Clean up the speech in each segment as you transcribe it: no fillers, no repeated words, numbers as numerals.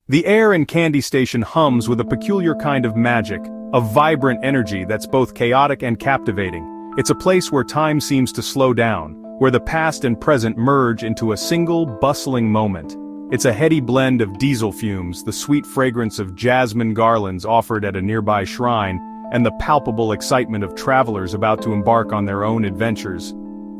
The air in Kandy Station hums with a peculiar kind of magic, a vibrant energy that's both chaotic and captivating. It's a place where time seems to slow down, where the past and present merge into a single, bustling moment. It's a heady blend of diesel fumes, the sweet fragrance of jasmine garlands offered at a nearby shrine, and the palpable excitement of travelers about to embark on their own adventures.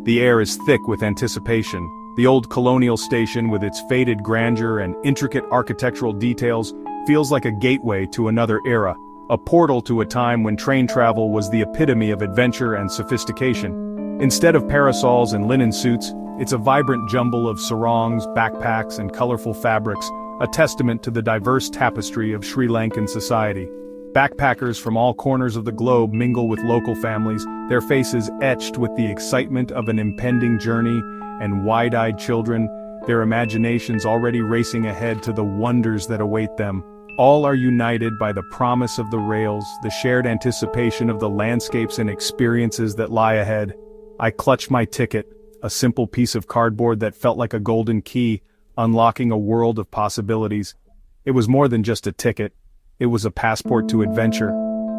The air is thick with anticipation. The old colonial station with its faded grandeur and intricate architectural details feels like a gateway to another era, a portal to a time when train travel was the epitome of adventure and sophistication. Instead of parasols and linen suits, it's a vibrant jumble of sarongs, backpacks, and colorful fabrics, a testament to the diverse tapestry of Sri Lankan society. Backpackers from all corners of the globe mingle with local families, their faces etched with the excitement of an impending journey, and wide-eyed children, their imaginations already racing ahead to the wonders that await them. All are united by the promise of the rails, the shared anticipation of the landscapes and experiences that lie ahead. I clutched my ticket, a simple piece of cardboard that felt like a golden key, unlocking a world of possibilities. It was more than just a ticket. It was a passport to adventure.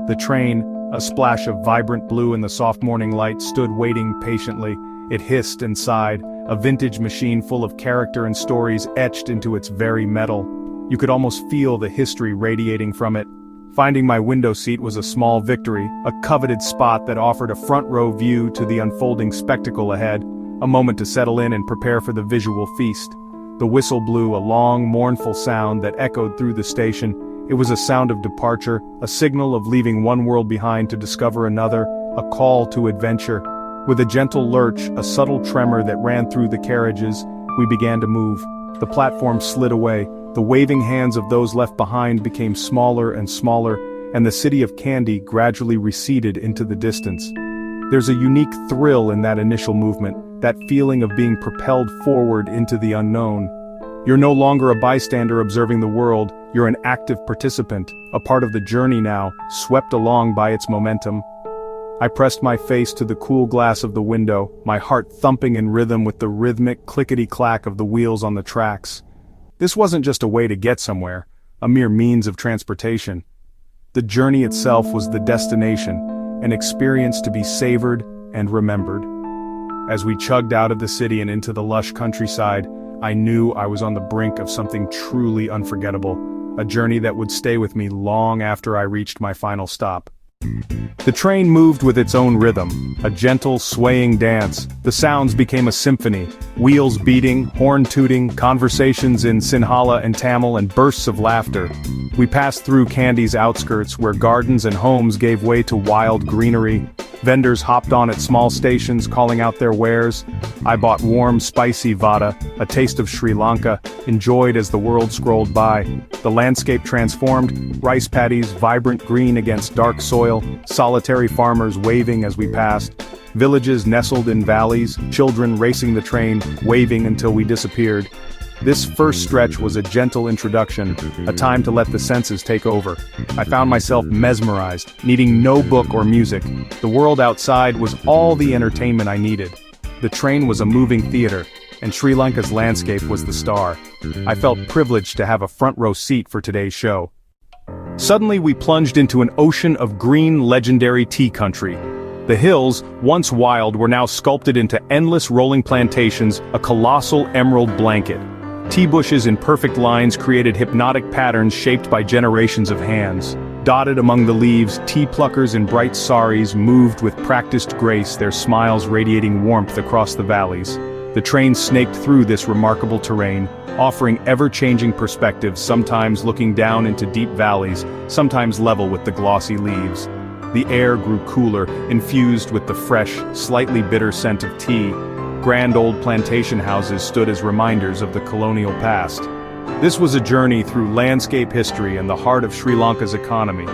The train, a splash of vibrant blue in the soft morning light, stood waiting patiently. It hissed and sighed, a vintage machine full of character and stories etched into its very metal. You could almost feel the history radiating from it. Finding my window seat was a small victory, a coveted spot that offered a front-row view to the unfolding spectacle ahead, a moment to settle in and prepare for the visual feast. The whistle blew, a long, mournful sound that echoed through the station. It was a sound of departure, a signal of leaving one world behind to discover another, a call to adventure. With a gentle lurch, a subtle tremor that ran through the carriages, we began to move. The platform slid away, the waving hands of those left behind became smaller and smaller, and the city of Kandy gradually receded into the distance. There's a unique thrill in that initial movement, that feeling of being propelled forward into the unknown. You're no longer a bystander observing the world, you're an active participant, a part of the journey now, swept along by its momentum. I pressed my face to the cool glass of the window, my heart thumping in rhythm with the rhythmic clickety-clack of the wheels on the tracks. This wasn't just a way to get somewhere, a mere means of transportation. The journey itself was the destination, an experience to be savored and remembered. As we chugged out of the city and into the lush countryside, I knew I was on the brink of something truly unforgettable, a journey that would stay with me long after I reached my final stop. The train moved with its own rhythm, a gentle, swaying dance. The sounds became a symphony, wheels beating, horn tooting, conversations in Sinhala and Tamil, and bursts of laughter. We passed through Kandy's outskirts, where gardens and homes gave way to wild greenery. Vendors hopped on at small stations, calling out their wares. I bought warm, spicy vada, a taste of Sri Lanka, enjoyed as the world scrolled by. The landscape transformed, rice paddies vibrant green against dark soil, solitary farmers waving as we passed, villages nestled in valleys, children racing the train, waving until we disappeared. This first stretch was a gentle introduction, a time to let the senses take over. I found myself mesmerized, needing no book or music. The world outside was all the entertainment I needed. The train was a moving theater, and Sri Lanka's landscape was the star. I felt privileged to have a front-row seat for today's show. Suddenly we plunged into an ocean of green, legendary tea country. The hills, once wild, were now sculpted into endless rolling plantations, a colossal emerald blanket. Tea bushes in perfect lines created hypnotic patterns shaped by generations of hands. Dotted among the leaves, tea pluckers in bright saris moved with practiced grace, their smiles radiating warmth across the valleys. The train snaked through this remarkable terrain, offering ever-changing perspectives, sometimes looking down into deep valleys, sometimes level with the glossy leaves. The air grew cooler, infused with the fresh, slightly bitter scent of tea. Grand old plantation houses stood as reminders of the colonial past. This was a journey through landscape history and the heart of Sri Lanka's economy.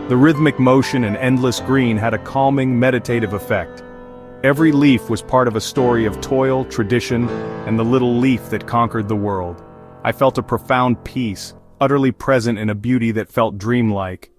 The rhythmic motion and endless green had a calming, meditative effect. Every leaf was part of a story of toil, tradition, and the little leaf that conquered the world. I felt a profound peace, utterly present in a beauty that felt dreamlike.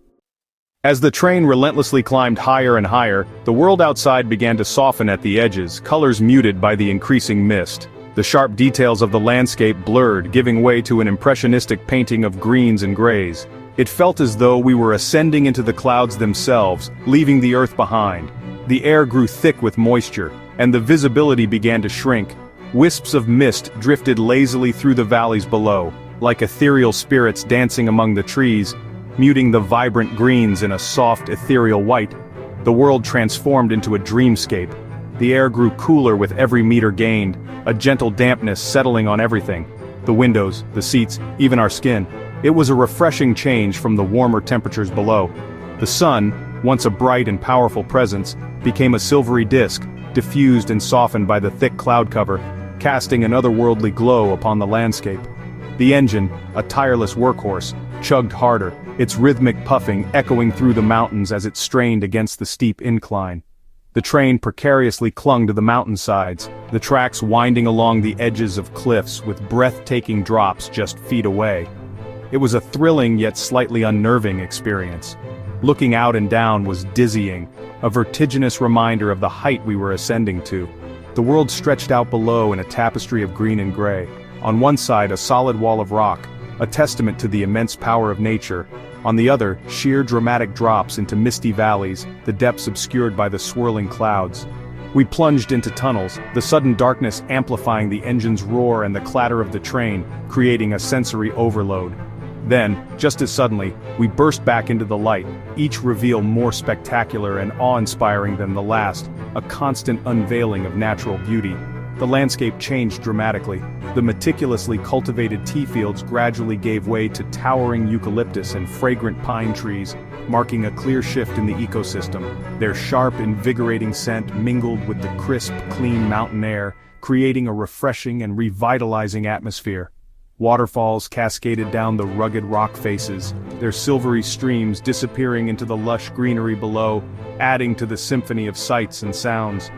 As the train relentlessly climbed higher and higher, the world outside began to soften at the edges, colors muted by the increasing mist. The sharp details of the landscape blurred, giving way to an impressionistic painting of greens and grays. It felt as though we were ascending into the clouds themselves, leaving the earth behind. The air grew thick with moisture, and the visibility began to shrink. Wisps of mist drifted lazily through the valleys below, like ethereal spirits dancing among the trees, muting the vibrant greens in a soft, ethereal white. The world transformed into a dreamscape. The air grew cooler with every meter gained, a gentle dampness settling on everything. The windows, the seats, even our skin. It was a refreshing change from the warmer temperatures below. The sun, once a bright and powerful presence, became a silvery disk, diffused and softened by the thick cloud cover, casting an otherworldly glow upon the landscape. The engine, a tireless workhorse, chugged harder, its rhythmic puffing echoing through the mountains as it strained against the steep incline. The train precariously clung to the mountainsides, the tracks winding along the edges of cliffs with breathtaking drops just feet away. It was a thrilling yet slightly unnerving experience. Looking out and down was dizzying, a vertiginous reminder of the height we were ascending to. The world stretched out below in a tapestry of green and gray. On one side, a solid wall of rock, a testament to the immense power of nature. On the other, sheer dramatic drops into misty valleys, the depths obscured by the swirling clouds. We plunged into tunnels, the sudden darkness amplifying the engine's roar and the clatter of the train, creating a sensory overload. Then, just as suddenly, we burst back into the light, each reveal more spectacular and awe-inspiring than the last, a constant unveiling of natural beauty. The landscape changed dramatically. The meticulously cultivated tea fields gradually gave way to towering eucalyptus and fragrant pine trees, marking a clear shift in the ecosystem. Their sharp, invigorating scent mingled with the crisp, clean mountain air, creating a refreshing and revitalizing atmosphere. Waterfalls cascaded down the rugged rock faces, their silvery streams disappearing into the lush greenery below, adding to the symphony of sights and sounds.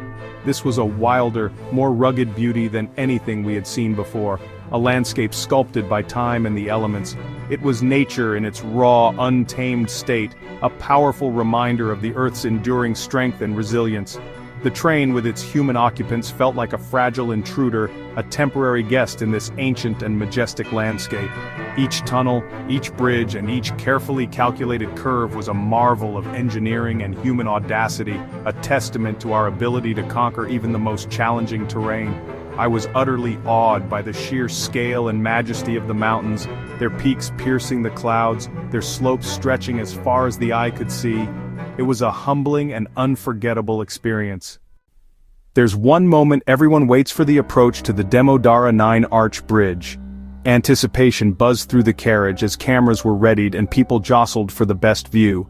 This was a wilder, more rugged beauty than anything we had seen before, a landscape sculpted by time and the elements. It was nature in its raw, untamed state, a powerful reminder of the Earth's enduring strength and resilience. The train with its human occupants felt like a fragile intruder, a temporary guest in this ancient and majestic landscape. Each tunnel, each bridge, and each carefully calculated curve was a marvel of engineering and human audacity, a testament to our ability to conquer even the most challenging terrain. I was utterly awed by the sheer scale and majesty of the mountains, their peaks piercing the clouds, their slopes stretching as far as the eye could see. It was a humbling and unforgettable experience. There's one moment everyone waits for: the approach to the Damodara 9-arch bridge. Anticipation buzzed through the carriage as cameras were readied and people jostled for the best view.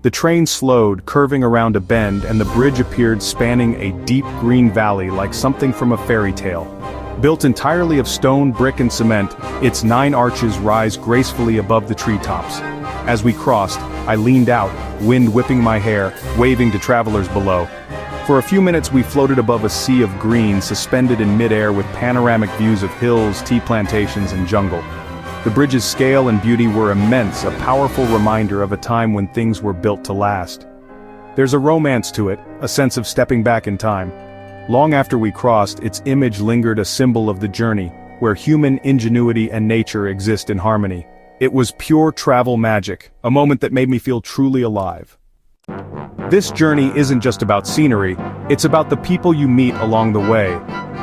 The train slowed, curving around a bend, and the bridge appeared spanning a deep green valley like something from a fairy tale. Built entirely of stone, brick, and cement, its 9 arches rise gracefully above the treetops. As we crossed, I leaned out, wind whipping my hair, waving to travelers below. For a few minutes we floated above a sea of green, suspended in mid-air with panoramic views of hills, tea plantations, and jungle. The bridge's scale and beauty were immense, a powerful reminder of a time when things were built to last. There's a romance to it, a sense of stepping back in time. Long after we crossed, its image lingered, a symbol of the journey, where human ingenuity and nature exist in harmony. It was pure travel magic, a moment that made me feel truly alive. This journey isn't just about scenery, it's about the people you meet along the way.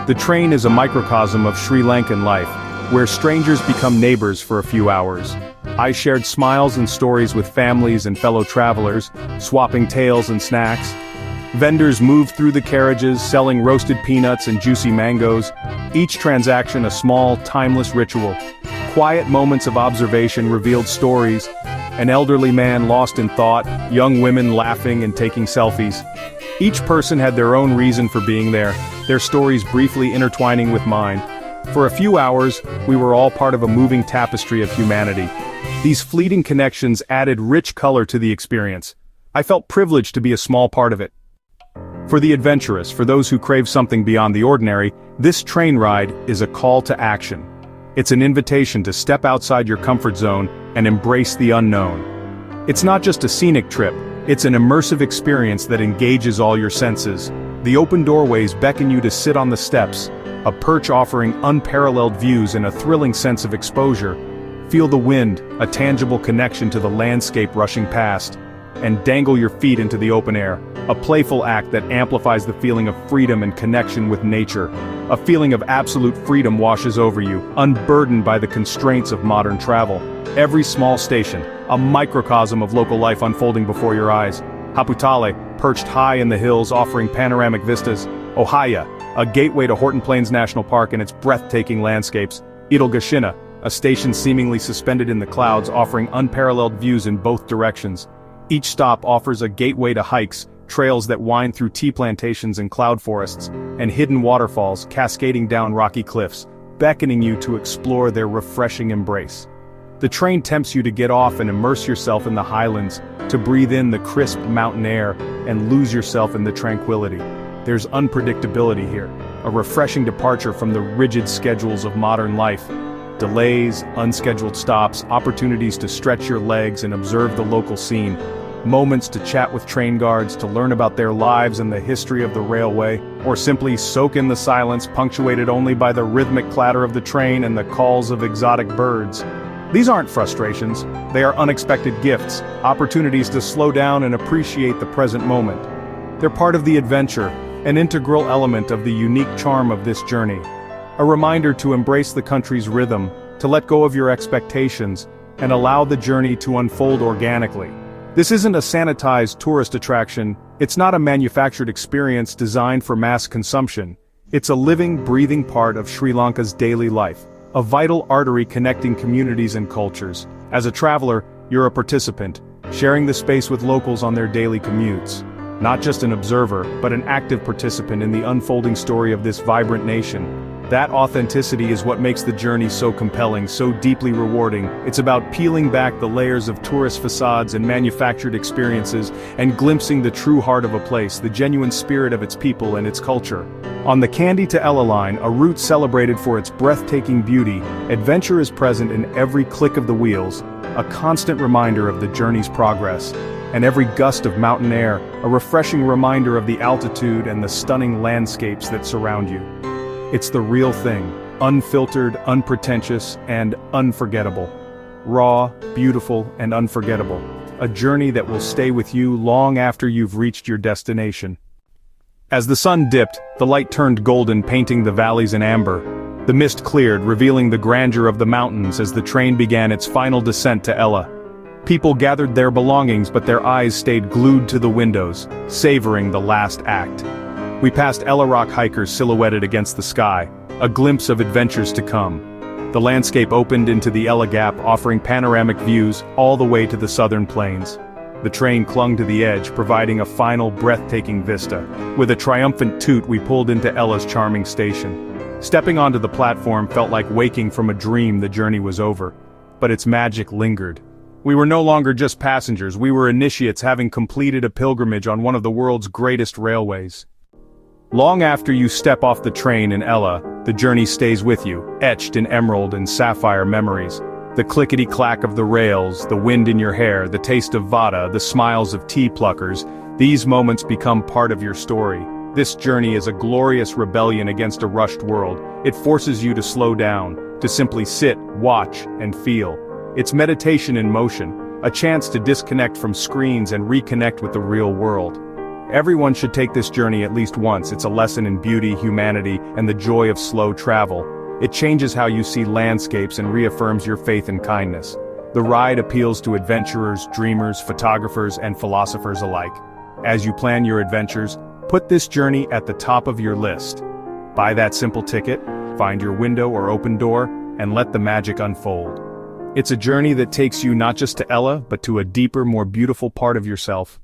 The train is a microcosm of Sri Lankan life, where strangers become neighbors for a few hours. I shared smiles and stories with families and fellow travelers, swapping tales and snacks. Vendors moved through the carriages, selling roasted peanuts and juicy mangoes, each transaction a small, timeless ritual. Quiet moments of observation revealed stories: an elderly man lost in thought, young women laughing and taking selfies. Each person had their own reason for being there, their stories briefly intertwining with mine. For a few hours, we were all part of a moving tapestry of humanity. These fleeting connections added rich color to the experience. I felt privileged to be a small part of it. For the adventurous, for those who crave something beyond the ordinary, this train ride is a call to action. It's an invitation to step outside your comfort zone and embrace the unknown. It's not just a scenic trip, it's an immersive experience that engages all your senses. The open doorways beckon you to sit on the steps, a perch offering unparalleled views and a thrilling sense of exposure. Feel the wind, a tangible connection to the landscape rushing past, and dangle your feet into the open air, a playful act that amplifies the feeling of freedom and connection with nature. A feeling of absolute freedom washes over you, unburdened by the constraints of modern travel. Every small station, a microcosm of local life unfolding before your eyes. Haputale, perched high in the hills offering panoramic vistas. Ohaya, a gateway to Horton Plains National Park and its breathtaking landscapes. Italgashina, a station seemingly suspended in the clouds offering unparalleled views in both directions. Each stop offers a gateway to hikes, trails that wind through tea plantations and cloud forests, and hidden waterfalls cascading down rocky cliffs, beckoning you to explore their refreshing embrace. The train tempts you to get off and immerse yourself in the highlands, to breathe in the crisp mountain air and lose yourself in the tranquility. There's unpredictability here, a refreshing departure from the rigid schedules of modern life. Delays, unscheduled stops, opportunities to stretch your legs and observe the local scene. Moments to chat with train guards, to learn about their lives and the history of the railway, or simply soak in the silence punctuated only by the rhythmic clatter of the train and the calls of exotic birds. These aren't frustrations, they are unexpected gifts, opportunities to slow down and appreciate the present moment. They're part of the adventure, an integral element of the unique charm of this journey. A reminder to embrace the country's rhythm, to let go of your expectations, and allow the journey to unfold organically. This isn't a sanitized tourist attraction, it's not a manufactured experience designed for mass consumption. It's a living, breathing part of Sri Lanka's daily life, a vital artery connecting communities and cultures. As a traveler, you're a participant, sharing the space with locals on their daily commutes. Not just an observer, but an active participant in the unfolding story of this vibrant nation. That authenticity is what makes the journey so compelling, so deeply rewarding. It's about peeling back the layers of tourist facades and manufactured experiences, and glimpsing the true heart of a place, the genuine spirit of its people and its culture. On the Kandy to Ella line, a route celebrated for its breathtaking beauty, adventure is present in every click of the wheels, a constant reminder of the journey's progress. And every gust of mountain air, a refreshing reminder of the altitude and the stunning landscapes that surround you. It's the real thing, unfiltered, unpretentious, and unforgettable. Raw, beautiful, and unforgettable. A journey that will stay with you long after you've reached your destination. As the sun dipped, the light turned golden, painting the valleys in amber. The mist cleared, revealing the grandeur of the mountains as the train began its final descent to Ella. People gathered their belongings, but their eyes stayed glued to the windows, savoring the last act. We passed Ella Rock hikers silhouetted against the sky, a glimpse of adventures to come. The landscape opened into the Ella Gap, offering panoramic views all the way to the southern plains. The train clung to the edge, providing a final breathtaking vista. With a triumphant toot, we pulled into Ella's charming station. Stepping onto the platform felt like waking from a dream. The journey was over, but its magic lingered. We were no longer just passengers, we were initiates having completed a pilgrimage on one of the world's greatest railways. Long after you step off the train in Ella, the journey stays with you, etched in emerald and sapphire memories. The clickety-clack of the rails, the wind in your hair, the taste of vada, the smiles of tea pluckers, these moments become part of your story. This journey is a glorious rebellion against a rushed world. It forces you to slow down, to simply sit, watch, and feel. It's meditation in motion, a chance to disconnect from screens and reconnect with the real world. Everyone should take this journey at least once. It's a lesson in beauty, humanity, and the joy of slow travel. It changes how you see landscapes and reaffirms your faith in kindness. The ride appeals to adventurers, dreamers, photographers, and philosophers alike. As you plan your adventures, put this journey at the top of your list. Buy that simple ticket, find your window or open door, and let the magic unfold. It's a journey that takes you not just to Ella, but to a deeper, more beautiful part of yourself.